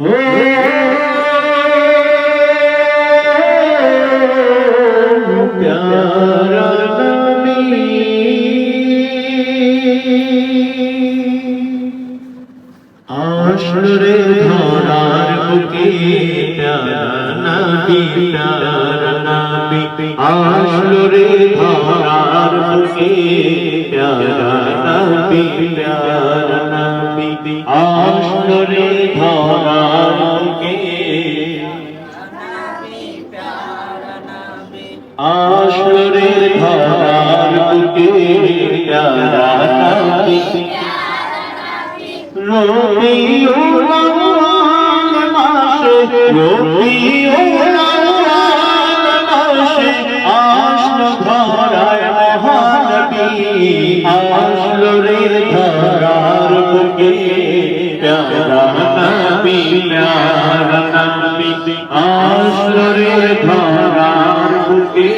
ও প্যারা নবী আসরে ধরার বুকে প্যারা নবী আসরে ধরার বুকে প্যারা নবী আসরে ধরার বুকে আসরে ধরার বুকে প্যারা নবী রবিউল আউয়াল মাসে রবিউল আউয়াল মাসে আসলো ধরায় মহানবী আসলো রে ধরার বুকে প্যারা নবী আসলো রে ধরার বুকে